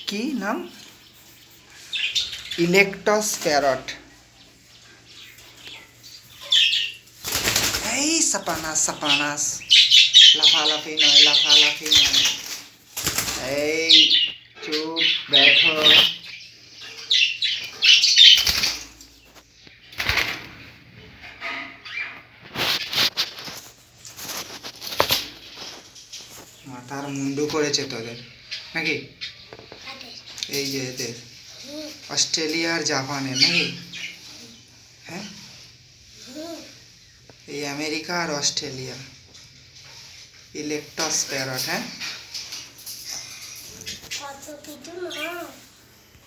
কি নাম? ইলেকটস প্যারট। এই সাপানাস সাপানাস, লাফালাফি নয়, লাফালাফি নয়। এই চুপ দেখো। মাথার মুন্ডু করেছে তোদের নাকি? এই যে এদের অস্ট্রেলিয়া আর জাপানের নাকি? হ্যাঁ, এই আমেরিকা আর অস্ট্রেলিয়া। ইলেকটস প্যারট। হ্যাঁ,